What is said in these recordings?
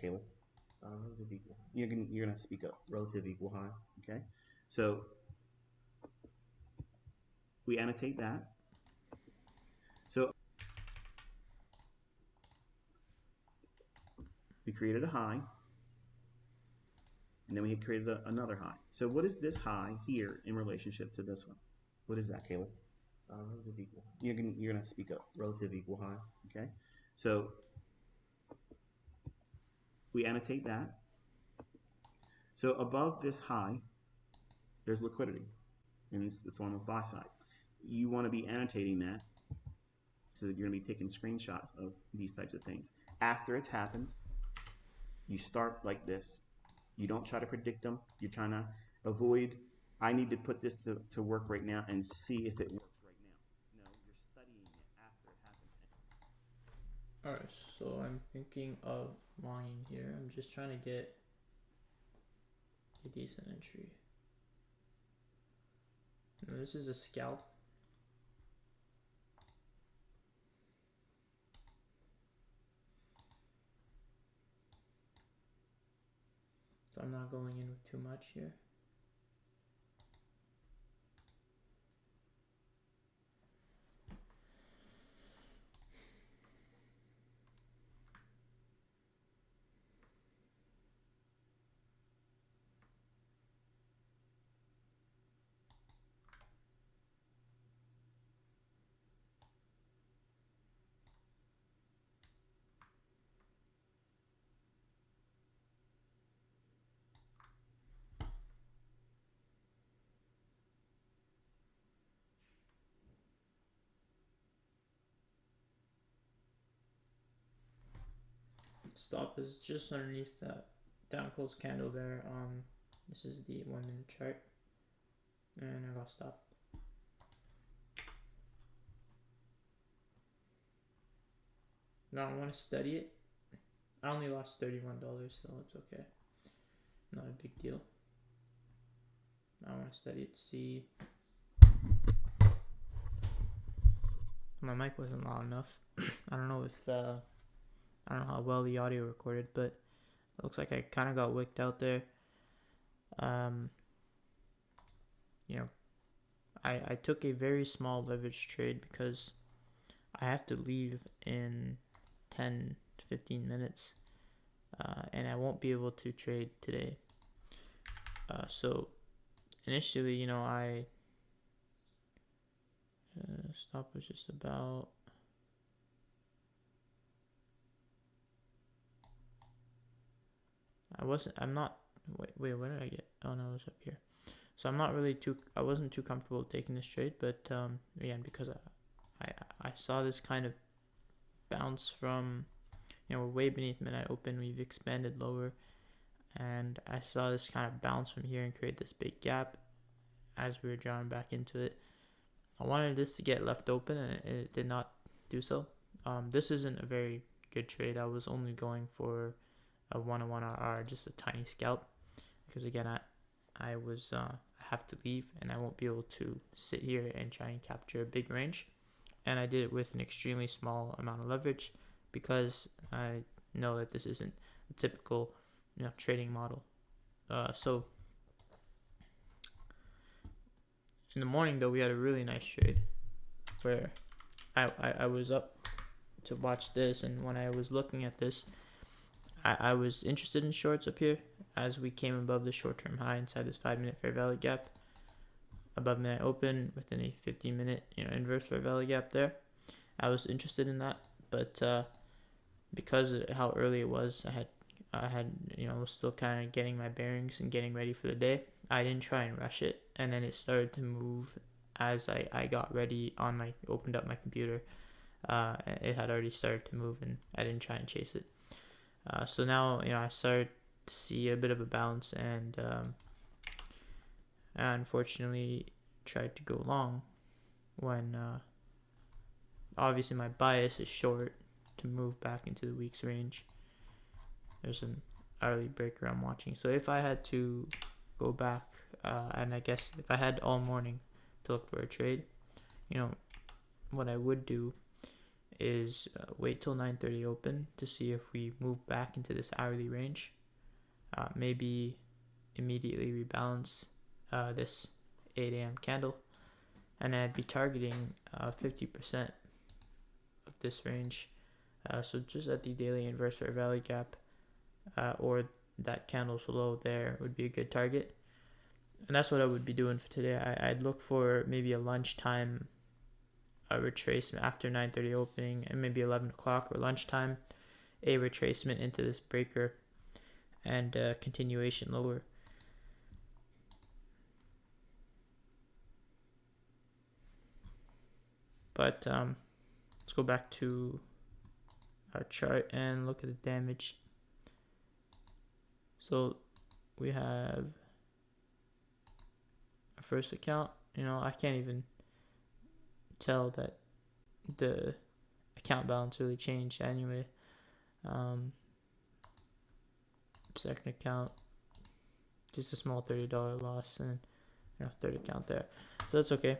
Caleb? Relative equal. You're gonna speak up. Relative equal high. Okay. So we annotate that. So we created a high, and then we had created another high. So what is this high here in relationship to this one? What is that, Caleb? Relative equal. You're gonna speak up. Relative equal high. Okay. So we annotate that. So above this high, there's liquidity in the form of buy side. You want to be annotating that so that you're going to be taking screenshots of these types of things. After it's happened, you start like this. You don't try to predict them. You're trying to avoid, I need to put this to work right now and see if it works right now. No, you're studying it after it happened. Alright, so I'm thinking of longing here. I'm just trying to get a decent entry. Now, this is a scalp. So I'm not going in with too much here. Stop is just underneath that down close candle there. This is the 1 minute chart, and I got stopped. Now I want to study it. I only lost $31, so it's okay. Not a big deal. I want to study it to see. My mic wasn't loud enough. I don't know if I don't know how well the audio recorded, but it looks like I kind of got wicked out there. You know, I took a very small leverage trade because I have to leave in 10 to 15 minutes, and I won't be able to trade today. So initially, you know, I stop was just about. I'm not. Wait, where did I get? Oh no, it was up here. So I'm not really I wasn't too comfortable taking this trade, but again, because I saw this kind of bounce from, you know, we're way beneath midnight open. We've expanded lower, and I saw this kind of bounce from here and create this big gap as we were drawing back into it. I wanted this to get left open, and it did not do so. This isn't a very good trade. I was only going for a 1-on-1 RR, just a tiny scalp, because again, I have to leave, and I won't be able to sit here and try and capture a big range. And I did it with an extremely small amount of leverage because I know that this isn't a typical, you know, trading model. So in the morning though, we had a really nice trade where I was up to watch this, and when I was looking at this, I was interested in shorts up here as we came above the short-term high inside this 5-minute fair value gap, above midnight open within a 15-minute, you know, inverse fair value gap there. I was interested in that, but because of how early it was, I had you know, was still kind of getting my bearings and getting ready for the day. I didn't try and rush it, and then it started to move as I got ready opened up my computer. It had already started to move, and I didn't try and chase it. So now, you know, I started to see a bit of a bounce, and I unfortunately tried to go long when obviously my bias is short to move back into the week's range. There's an early breaker I'm watching. So if I had to go back, and I guess if I had all morning to look for a trade, you know, what I would do is wait till 9:30 open to see if we move back into this hourly range. Maybe immediately rebalance this 8 a.m. candle, and I'd be targeting 50% of this range. So just at the daily inverse fair value gap, or that candle's low there would be a good target. And that's what I would be doing for today. I'd look for maybe a lunchtime retracement after 9:30 opening, and maybe 11 o'clock or lunchtime, a retracement into this breaker and continuation lower. But let's go back to our chart and look at the damage. So we have our first account. I can't even tell that the account balance really changed anyway. Second account, just a small $30 loss, and third account there, so that's okay.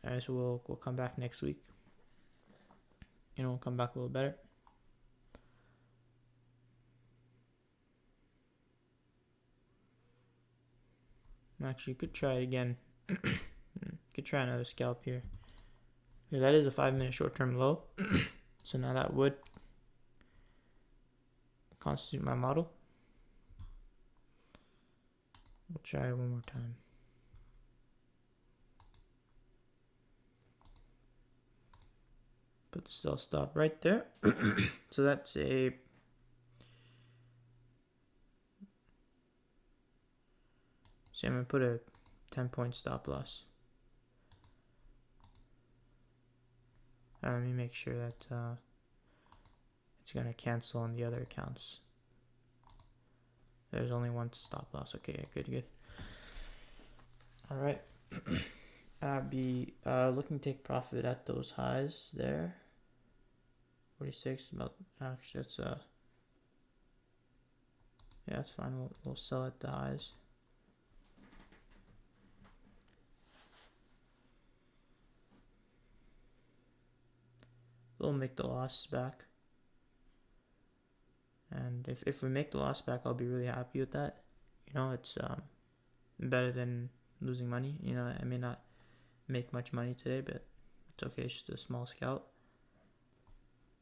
Alright, so we'll come back next week. We'll come back a little better. Actually, you could try it again. Could try another scalp here. Okay, that is a 5-minute short-term low. So now that would constitute my model. We'll try it one more time. Put the sell stop right there. So that's a I'm gonna put a 10-point stop loss. Let me make sure that it's gonna cancel on the other accounts. There's only one stop loss. Okay, good. All right. I'd be looking to take profit at those highs there. 46. Actually, that's yeah, that's fine. We'll sell at the highs. We'll make the loss back, and if we make the loss back, I'll be really happy with that. It's better than losing money. I may not make much money today, but it's okay. It's just a small scalp.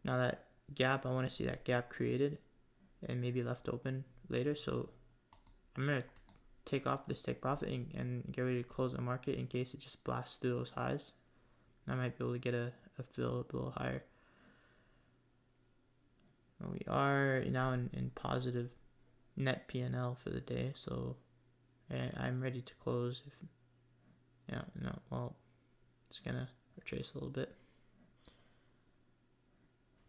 Now that gap, I want to see that gap created and maybe left open later. So I'm gonna take profit and get ready to close the market in case it just blasts through those highs. I might be able to get a fill up a little higher. We are now in positive net P&L for the day, so I'm ready to close. It's gonna retrace a little bit.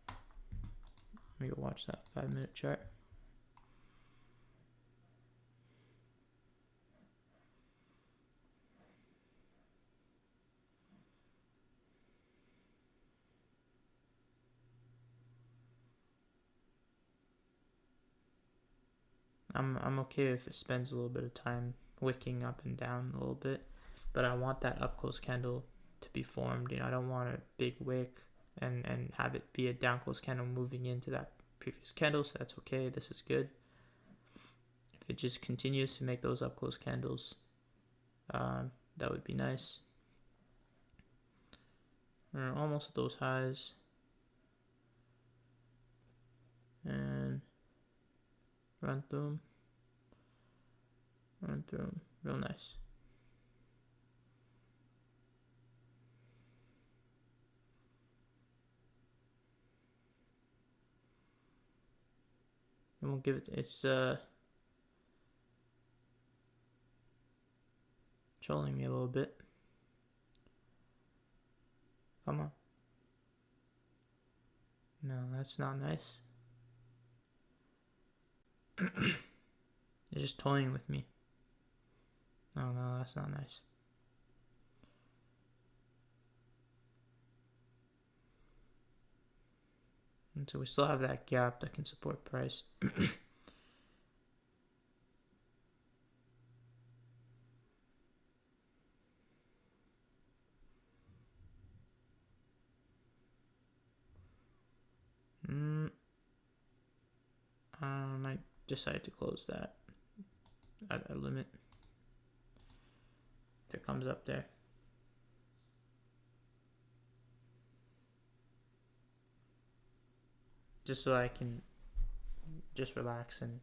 Let me go watch that 5-minute chart. I'm okay if it spends a little bit of time wicking up and down a little bit, but I want that up close candle to be formed. I don't want a big wick and have it be a down close candle moving into that previous candle, so that's okay. This is good. If it just continues to make those up close candles, that would be nice. We're almost at those highs, and run through them, real nice. And we'll give it's trolling me a little bit. Come on. No, that's not nice. It's just toying with me. Oh no, that's not nice. And so we still have that gap that can support price. might decide to close that at a limit if it comes up there. Just so I can just relax and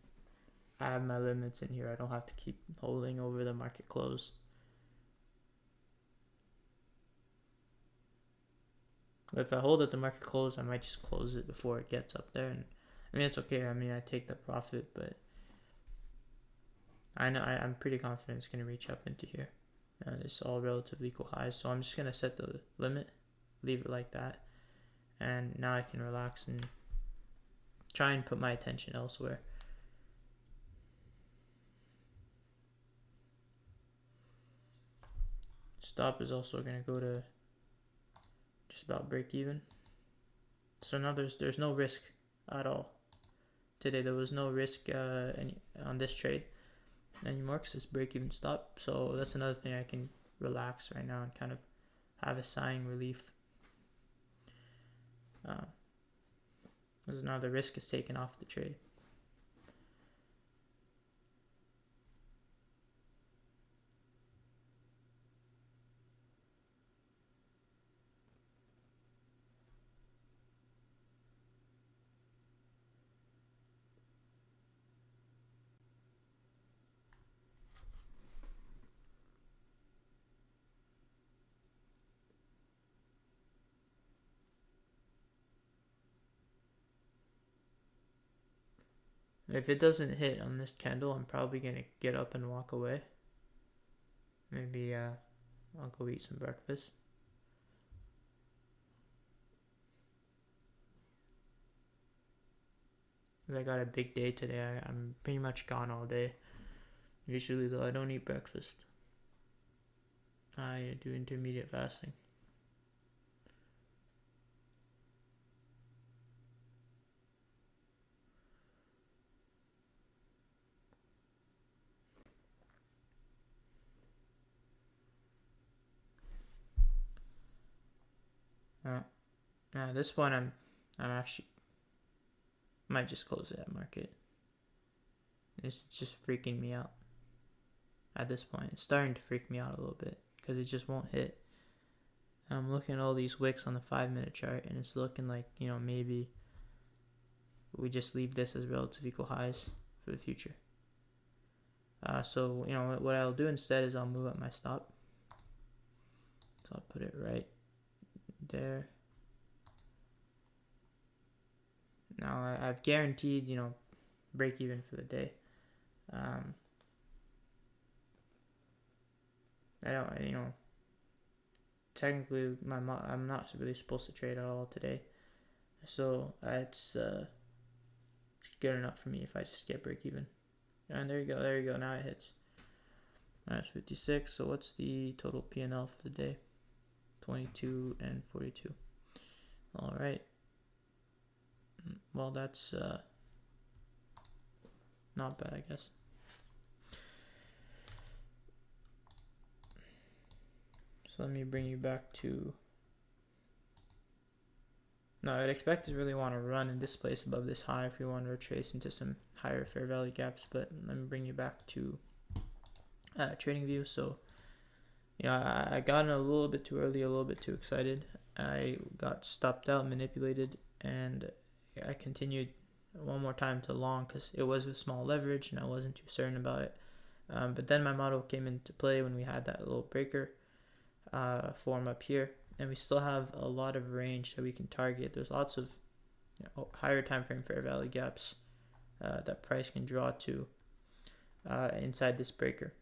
I have my limits in here. I don't have to keep holding over the market close. If I hold at the market close, I might just close it before it gets up there. And I mean, it's okay. I mean, I take the profit, but I know I'm pretty confident it's going to reach up into here. It's all relatively equal highs. So I'm just going to set the limit, leave it like that. And now I can relax and try and put my attention elsewhere. Stop is also going to go to just about break even. So now there's no risk at all. Today there was no risk on this trade anymore because it's break even stop. So that's another thing I can relax right now and kind of have a sighing relief. Because now the risk is taken off the trade. If it doesn't hit on this candle, I'm probably going to get up and walk away. Maybe I'll go eat some breakfast. I got a big day today. I'm pretty much gone all day. Usually though, I don't eat breakfast. I do intermediate fasting. Now this one I'm actually might just close it at market. It's just freaking me out. At this point, it's starting to freak me out a little bit because it just won't hit. And I'm looking at all these wicks on the 5-minute chart, and it's looking like, you know, maybe we just leave this as relative equal highs for the future. So, you know, what I'll do instead is I'll move up my stop. So I'll put it right there. Now I've guaranteed, you know, break even for the day. I don't, you know, technically I'm not really supposed to trade at all today, so it's good enough for me if I just get break even. And there you go. Now it hits. That's 56. So what's the total P&L for the day? 22 and 42. All right. Well, that's not bad, I guess. So let me bring you back to. Now, I'd expect to really want to run in this place above this high if we want to retrace into some higher fair value gaps. But let me bring you back to trading view. So, you know, I got in a little bit too early, a little bit too excited. I got stopped out, manipulated, and I continued one more time to long because it was with small leverage and I wasn't too certain about it. But then my model came into play when we had that little breaker form up here, and we still have a lot of range that we can target. There's lots of, you know, higher time frame fair value gaps that price can draw to inside this breaker.